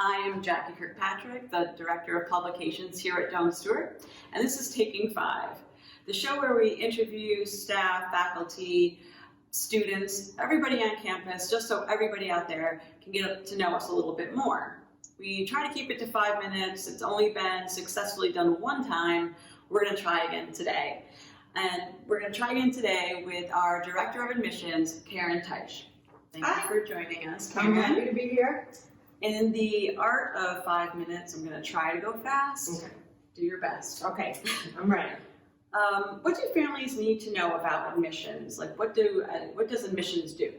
I am Jackie Kirkpatrick, the Director of Publications here at Doane Stuart, and this is Taking 5, the show where we interview staff, faculty, students, everybody on campus, just so everybody out there can get to know us a little bit more. We try to keep it to 5 minutes. It's only been successfully done one time. We're going to try again today. And we're going to try again today with our Director of Admissions, Karen Teich. Thank you for joining us, Karen. I'm happy to be here. In the art of 5 minutes, I'm going to try to go fast. Okay. Do your best. Okay, I'm ready. What do families need to know about admissions? Like, what does admissions do?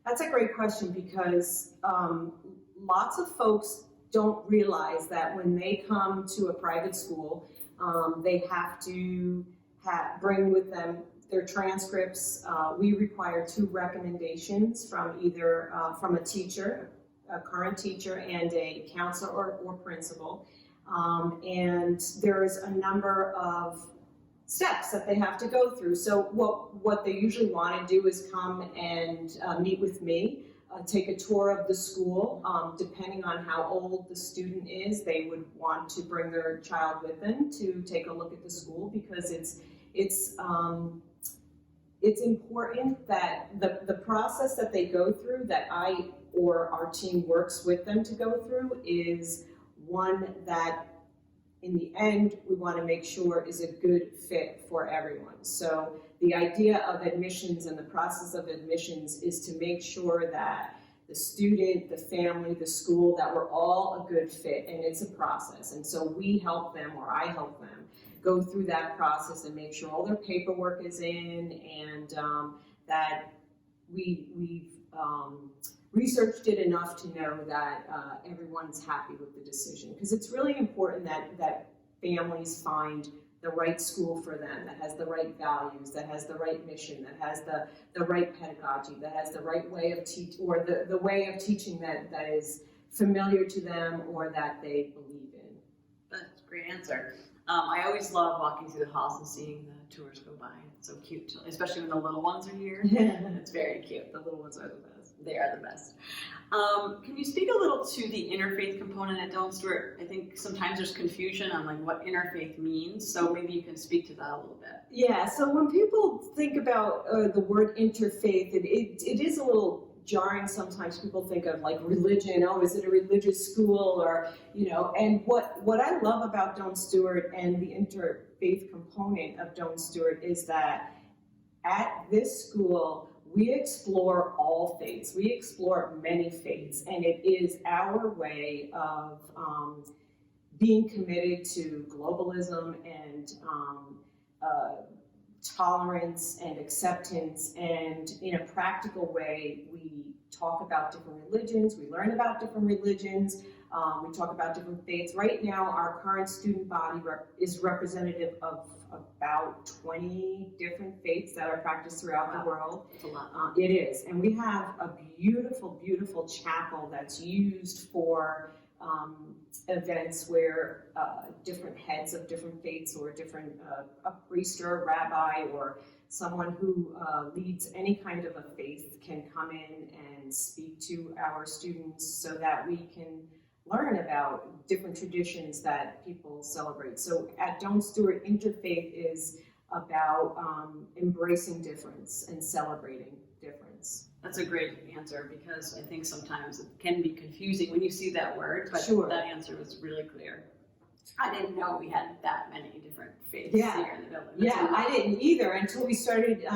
That's a great question because lots of folks don't realize that when they come to a private school, they have to bring with them their transcripts. We require 2 recommendations from either from a teacher, a current teacher, and a counselor or principal. And there's a number of steps that they have to go through. So what they usually want to do is come and meet with me, take a tour of the school. Depending on how old the student is, they would want to bring their child with them to take a look at the school, because it's important that the process that they go through, that I or our team works with them to go through, is one that in the end we want to make sure is a good fit for everyone. So the idea of admissions and the process of admissions is to make sure that the student, the family, the school, that we're all a good fit, and it's a process. And so we help them, or I help them, go through that process and make sure all their paperwork is in, and that we've researched it enough to know that everyone's happy with the decision. Because it's really important that families find the right school for them, that has the right values, that has the right mission, that has the right pedagogy, that has the right way of or the way of teaching that is familiar to them or that they believe in. That's a great answer. I always love walking through the halls and seeing the tours go by. It's so cute, especially when the little ones are here. It's very cute. The little ones are the best. They are the best. Can you speak a little to the interfaith component at Doane Stuart? I think sometimes there's confusion on like what interfaith means, so maybe you can speak to that a little bit. Yeah, so when people think about the word interfaith, it is a little jarring sometimes. People think of like religion, oh, is it a religious school, or, and what I love about Doane Stuart and the interfaith component of Doane Stuart is that at this school, we explore all faiths. We explore many faiths, and it is our way of being committed to globalism and tolerance and acceptance. And in a practical way, we talk about different religions, we learn about different religions, we talk about different faiths. Right now, our current student body is representative of about 20 different faiths that are practiced throughout the world. It's a lot. It is. And we have a beautiful, beautiful chapel that's used for events where different heads of different faiths, or a priest or a rabbi or someone who leads any kind of a faith can come in and speak to our students so that we can learn about different traditions that people celebrate. So at Doane Stuart, interfaith is about embracing difference and celebrating difference. That's a great answer, because I think sometimes it can be confusing when you see that word, but Sure. That answer was really clear. I didn't know we had that many different faiths Yeah. here in the building. Yeah, I didn't either until we started.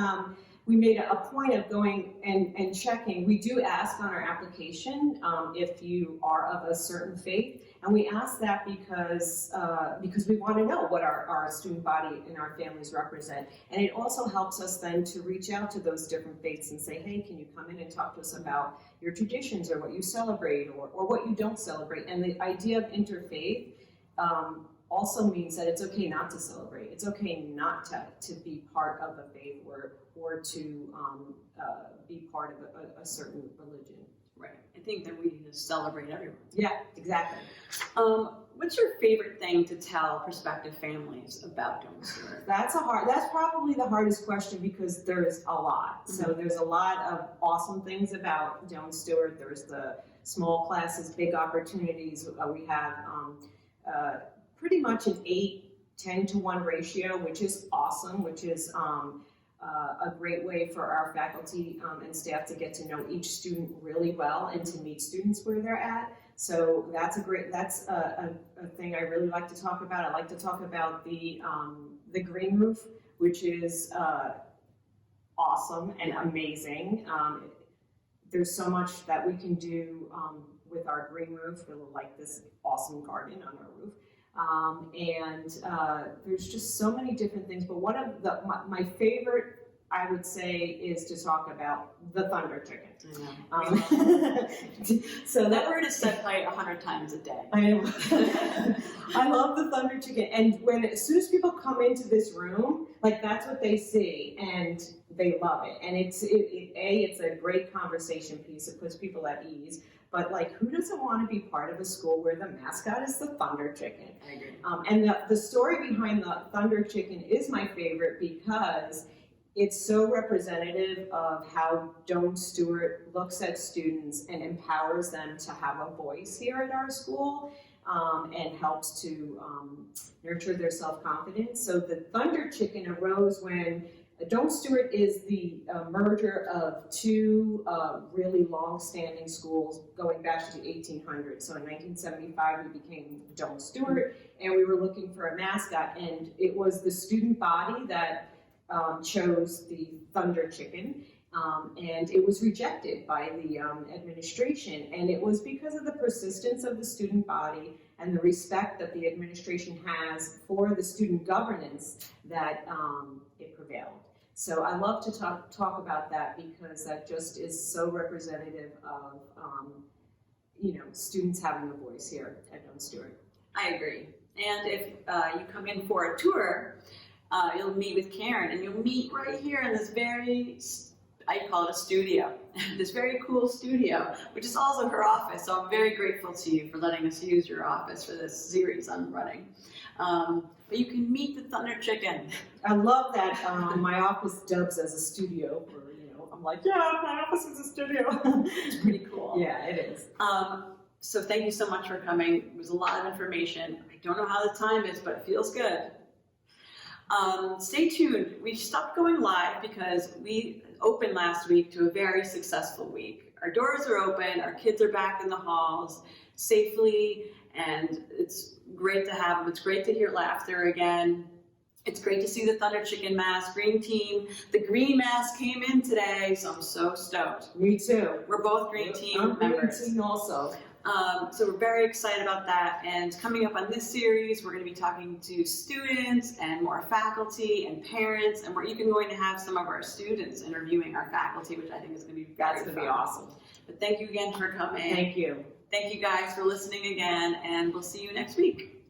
We made a point of going and checking. We do ask on our application if you are of a certain faith, and we ask that because we want to know what our student body and our families represent. And it also helps us then to reach out to those different faiths and say, hey, can you come in and talk to us about your traditions, or what you celebrate, or what you don't celebrate. And the idea of interfaith also means that it's okay not to celebrate. It's okay not to be part of a faith or to be part of a certain religion. Right. I think that we need to celebrate everyone. Yeah, exactly. What's your favorite thing to tell prospective families about Doane Stuart? That's probably the hardest question because there's a lot. Mm-hmm. So there's a lot of awesome things about Doane Stuart. There's the small classes, big opportunities. We have pretty much an 8-10-to-1 ratio, which is awesome, which is a great way for our faculty and staff to get to know each student really well and to meet students where they're at. So that's a thing I really like to talk about. I like to talk about the green roof, which is awesome and amazing. There's so much that we can do with our green roof, like this awesome garden on our roof. There's just so many different things, but one of my favorite, I would say, is to talk about the thunder chicken. So that word is said like 100 times a day. I know. I love the thunder chicken, and as soon as people come into this room, like that's what they see, and they love it. And it's a great conversation piece. It puts people at ease. But like, who doesn't want to be part of a school where the mascot is the thunder chicken? I agree. And the story behind the thunder chicken is my favorite because it's so representative of how Doane Stuart looks at students and empowers them to have a voice here at our school and helps to nurture their self-confidence. So the thunder chicken arose when Doane Stuart is the merger of two really long-standing schools going back to the 1800s. So in 1975, we became Doane Stuart, and we were looking for a mascot, and it was the student body that chose the thunder chicken, and it was rejected by the administration, and it was because of the persistence of the student body and the respect that the administration has for the student governance that it prevailed. So I love to talk about that because that just is so representative of students having a voice here at Doane Stuart. I agree. And if you come in for a tour, you'll meet with Karen, and you'll meet right here in this I call it a studio, this very cool studio, which is also her office. So I'm very grateful to you for letting us use your office for this series I'm running. But you can meet the thunder chicken. I love that my office dubs as a studio. I'm like, yeah, my office is a studio. It's pretty cool. Yeah, it is. So thank you so much for coming. It was a lot of information. I don't know how the time is, but it feels good. Stay tuned. We stopped going live because we opened last week to a very successful week. Our doors are open, our kids are back in the halls safely, and it's great to have them. It's great to hear laughter again. It's great to see the Thunder Chicken mask, green team. The green mask came in today, so I'm so stoked. Me too. We're both green team I'm members. Green team also. So we're very excited about that, and coming up on this series, we're going to be talking to students and more faculty and parents, and we're even going to have some of our students interviewing our faculty, which I think is going to be That's going to be awesome. But thank you again for coming. Thank you. Thank you guys for listening again, and we'll see you next week.